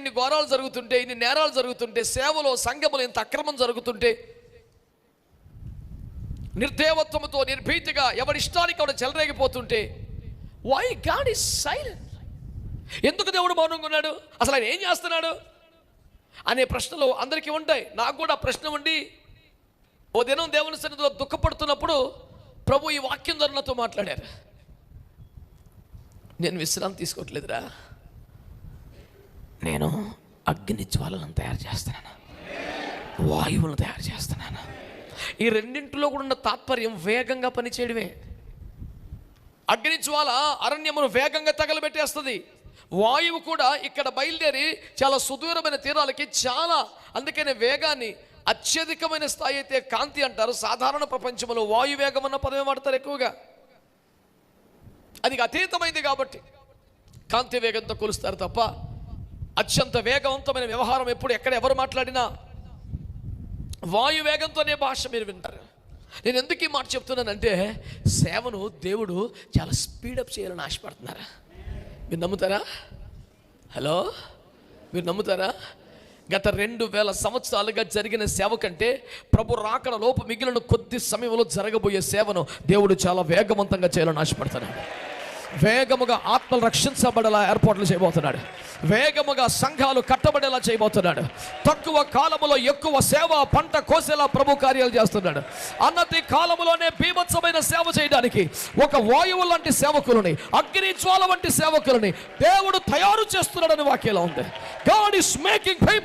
ఇన్ని ఘోరాలు జరుగుతుంటే, ఇన్ని నేరాలు జరుగుతుంటే, సేవలో సంఘములో ఇంత అక్రమం జరుగుతుంటే, నిర్దేవత్వముతో నిర్భీతిగా ఎవరిష్టానికి ఆవిడ చెలరేగిపోతుంటే, వై గాడ్ ఈజ్ సైలెంట్? ఎందుకు దేవుడు మౌనంగా ఉన్నాడు? అసలు ఆయన ఏం చేస్తున్నాడు అనే ప్రశ్నలు అందరికీ ఉంటాయి. నాకు కూడా ప్రశ్న ఉండి ఓ దినం దేవుని సన్నిధిలో దుఃఖపడుతున్నప్పుడు ప్రభు ఈ వాక్యం ద్వారా నాతో మాట్లాడారు. నేను విశ్రాంతి తీసుకోవట్లేదురా, నేను అగ్ని జ్వాలను తయారు చేస్తున్నాను, వాయువులను తయారు చేస్తున్నాను. ఈ రెండింటిలో కూడా ఉన్న తాత్పర్యం వేగంగా పనిచేయడమే. అగ్ని జ్వాల అరణ్యమును వేగంగా తగలబెట్టేస్తుంది. వాయువు కూడా ఇక్కడ బయలుదేరి చాలా సుదూరమైన తీరాలకి చాలా, అందుకనే వేగాన్ని అత్యధికమైన స్థాయి అయితే కాంతి అంటారు. సాధారణ ప్రపంచంలో వాయు వేగం అన్న పదవి వాడతారు ఎక్కువగా. అది అతీతమైంది కాబట్టి కాంతి వేగంతో కొలుస్తారు తప్ప అత్యంత వేగవంతమైన వ్యవహారం ఎప్పుడు ఎక్కడ ఎవరు మాట్లాడినా వాయు వేగంతోనే భాష మీరు వింటారు. నేను ఎందుకు ఈ మాట చెప్తున్నానంటే, సేవను దేవుడు చాలా స్పీడప్ చేయాలని ఆశపడుతున్నారా? మీరు నమ్ముతారా? హలో, మీరు నమ్ముతారా? గత 2000 సంవత్సరాలుగా జరిగిన సేవ కంటే ప్రభు రాకడ లోపు మిగిలిన కొద్ది సమయంలో జరగబోయే సేవను దేవుడు చాలా వేగవంతంగా చేయాలని ఆశపడుతున్నాడు. వేగముగా ఆత్మలు రక్షించబడేలా ఏర్పాట్లు చేయబోతున్నాడు. వేగముగా సంఘాలు కట్టబడేలా చేయబోతున్నాడు. తక్కువ కాలములో ఎక్కువ సేవ పంట కోసేలా ప్రభు కార్యాలు చేస్తున్నాడు. అన్నతి కాలములోనే బీభత్సమైన సేవ చేయడానికి ఒక వాయువు లాంటి సేవకులని, అగ్ని జ్వాల వంటి సేవకులని దేవుడు తయారు చేస్తున్నాడని వాక్యంలో ఉంది. God is making people